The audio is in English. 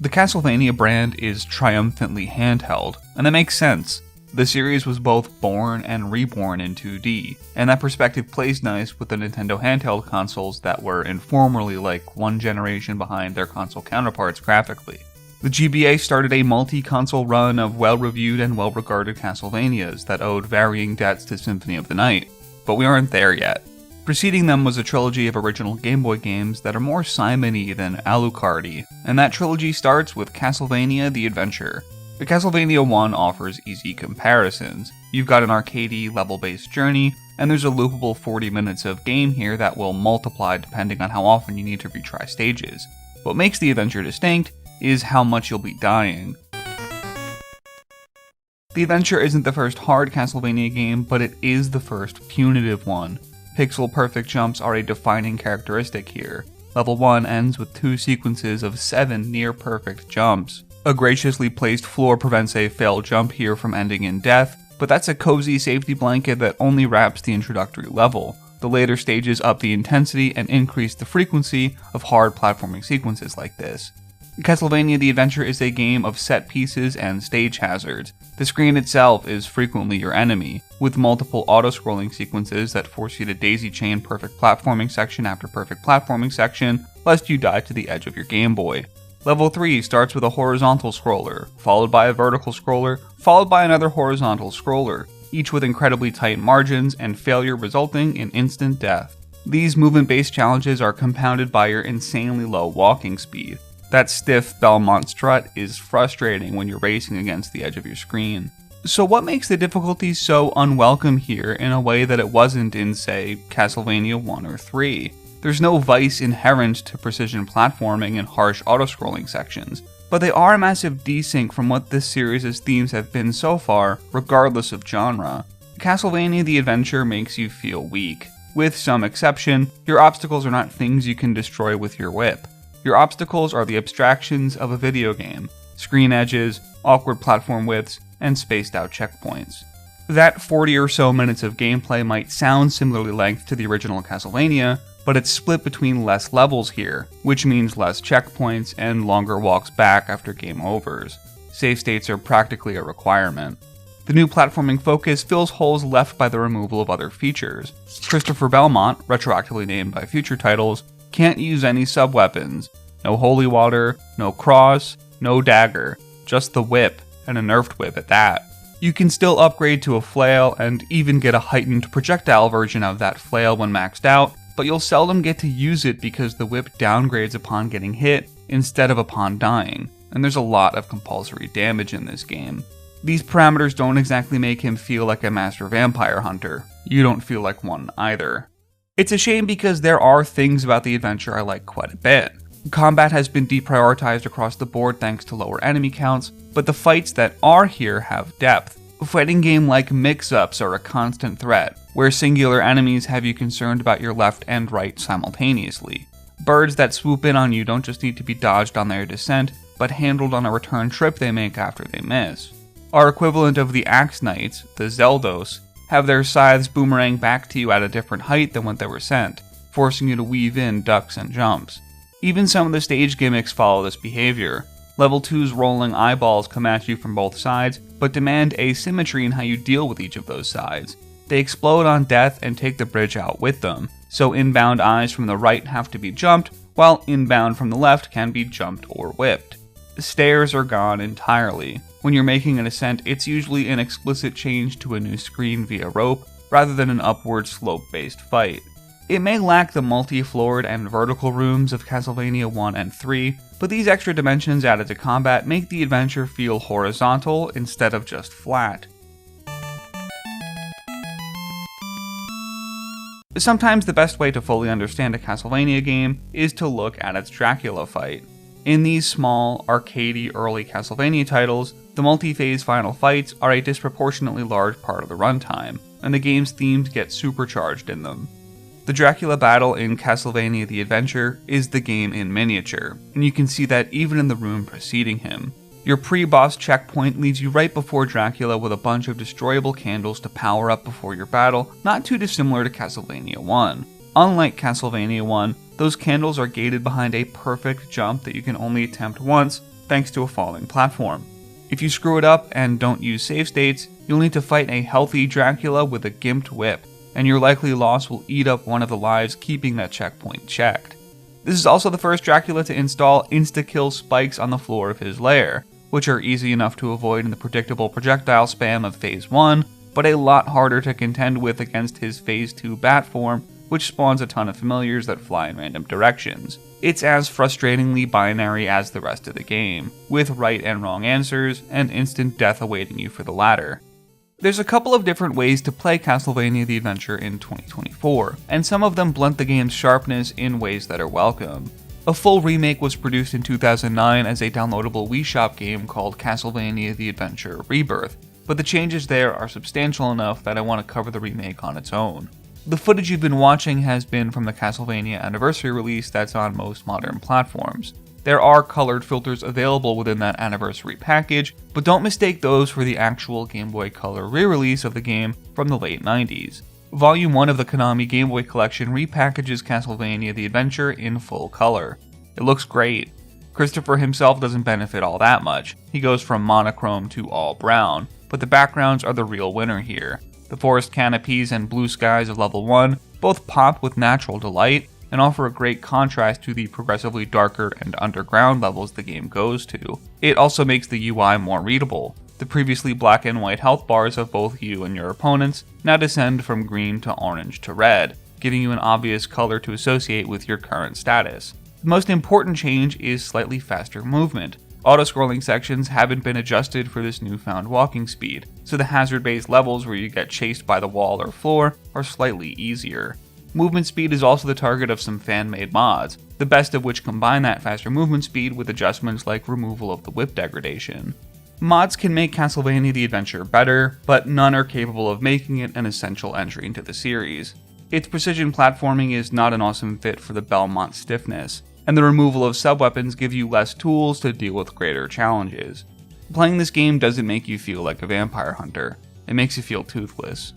The Castlevania brand is triumphantly handheld, and that makes sense. The series was both born and reborn in 2D, and that perspective plays nice with the Nintendo handheld consoles that were informally like one generation behind their console counterparts graphically. The GBA started a multi-console run of well-reviewed and well-regarded Castlevanias that owed varying debts to Symphony of the Night, but we aren't there yet. Preceding them was a trilogy of original Game Boy games that are more Simon-y than Alucard-y, and that trilogy starts with Castlevania The Adventure. The Castlevania 1 offers easy comparisons. You've got an arcadey, level-based journey, and there's a loopable 40 minutes of game here that will multiply depending on how often you need to retry stages. What makes The Adventure distinct is how much you'll be dying. The Adventure isn't the first hard Castlevania game, but it is the first punitive one. Pixel-perfect jumps are a defining characteristic here. Level 1 ends with 2 sequences of 7 near-perfect jumps. A graciously placed floor prevents a failed jump here from ending in death, but that's a cozy safety blanket that only wraps the introductory level. The later stages up the intensity and increase the frequency of hard platforming sequences like this. Castlevania The Adventure is a game of set pieces and stage hazards. The screen itself is frequently your enemy, with multiple auto-scrolling sequences that force you to daisy-chain perfect platforming section after perfect platforming section, lest you die to the edge of your Game Boy. Level 3 starts with a horizontal scroller, followed by a vertical scroller, followed by another horizontal scroller, each with incredibly tight margins and failure resulting in instant death. These movement-based challenges are compounded by your insanely low walking speed. That stiff Belmont strut is frustrating when you're racing against the edge of your screen. So what makes the difficulty so unwelcome here in a way that it wasn't in, say, Castlevania 1 or 3? There's no vice inherent to precision platforming and harsh auto-scrolling sections, but they are a massive desync from what this series' themes have been so far, regardless of genre. Castlevania The Adventure makes you feel weak. With some exception, your obstacles are not things you can destroy with your whip. Your obstacles are the abstractions of a video game: screen edges, awkward platform widths, and spaced out checkpoints. That 40 or so minutes of gameplay might sound similarly length to the original Castlevania, but it's split between less levels here, which means less checkpoints and longer walks back after game overs. Save states are practically a requirement. The new platforming focus fills holes left by the removal of other features. Christopher Belmont, retroactively named by future titles, can't use any sub-weapons. No holy water, no cross, no dagger, just the whip, and a nerfed whip at that. You can still upgrade to a flail and even get a heightened projectile version of that flail when maxed out, but you'll seldom get to use it because the whip downgrades upon getting hit instead of upon dying, and there's a lot of compulsory damage in this game. These parameters don't exactly make him feel like a master vampire hunter. You don't feel like one either. It's a shame because there are things about the adventure I like quite a bit. Combat has been deprioritized across the board thanks to lower enemy counts, but the fights that are here have depth. Fighting game-like mix-ups are a constant threat, where singular enemies have you concerned about your left and right simultaneously. Birds that swoop in on you don't just need to be dodged on their descent, but handled on a return trip they make after they miss. Our equivalent of the Axe Knights, the Zeldos, have their scythes boomerang back to you at a different height than when they were sent, forcing you to weave in ducks and jumps. Even some of the stage gimmicks follow this behavior. Level 2's rolling eyeballs come at you from both sides, but demand asymmetry in how you deal with each of those sides. They explode on death and take the bridge out with them, so inbound eyes from the right have to be jumped, while inbound from the left can be jumped or whipped. The stairs are gone entirely. When you're making an ascent, it's usually an explicit change to a new screen via rope, rather than an upward slope-based fight. It may lack the multi-floored and vertical rooms of Castlevania 1 and 3, but these extra dimensions added to combat make the adventure feel horizontal instead of just flat. Sometimes the best way to fully understand a Castlevania game is to look at its Dracula fight. In these small, arcadey early Castlevania titles, the multi-phase final fights are a disproportionately large part of the runtime, and the game's themes get supercharged in them. The Dracula battle in Castlevania The Adventure is the game in miniature, and you can see that even in the room preceding him. Your pre-boss checkpoint leads you right before Dracula with a bunch of destroyable candles to power up before your battle, not too dissimilar to Castlevania 1. Unlike Castlevania 1, those candles are gated behind a perfect jump that you can only attempt once, thanks to a falling platform. If you screw it up and don't use save states, you'll need to fight a healthy Dracula with a gimped whip, and your likely loss will eat up one of the lives keeping that checkpoint checked. This is also the first Dracula to install insta-kill spikes on the floor of his lair, which are easy enough to avoid in the predictable projectile spam of Phase 1, but a lot harder to contend with against his Phase 2 bat form, which spawns a ton of familiars that fly in random directions. It's as frustratingly binary as the rest of the game, with right and wrong answers, and instant death awaiting you for the latter. There's a couple of different ways to play Castlevania the Adventure in 2024, and some of them blunt the game's sharpness in ways that are welcome. A full remake was produced in 2009 as a downloadable Wii Shop game called Castlevania the Adventure Rebirth, but the changes there are substantial enough that I want to cover the remake on its own. The footage you've been watching has been from the Castlevania Anniversary release that's on most modern platforms. There are colored filters available within that Anniversary package, but don't mistake those for the actual Game Boy Color re-release of the game from the late 90s. Volume 1 of the Konami Game Boy Collection repackages Castlevania the Adventure in full color. It looks great. Christopher himself doesn't benefit all that much. He goes from monochrome to all brown, but the backgrounds are the real winner here. The forest canopies and blue skies of level 1 both pop with natural delight and offer a great contrast to the progressively darker and underground levels the game goes to. It also makes the UI more readable. The previously black and white health bars of both you and your opponents now descend from green to orange to red, giving you an obvious color to associate with your current status. The most important change is slightly faster movement. Auto-scrolling sections haven't been adjusted for this newfound walking speed, so the hazard-based levels where you get chased by the wall or floor are slightly easier. Movement speed is also the target of some fan-made mods, the best of which combine that faster movement speed with adjustments like removal of the whip degradation. Mods can make Castlevania the Adventure better, but none are capable of making it an essential entry into the series. Its precision platforming is not an awesome fit for the Belmont stiffness, and the removal of sub-weapons give you less tools to deal with greater challenges. Playing this game doesn't make you feel like a vampire hunter, it makes you feel toothless.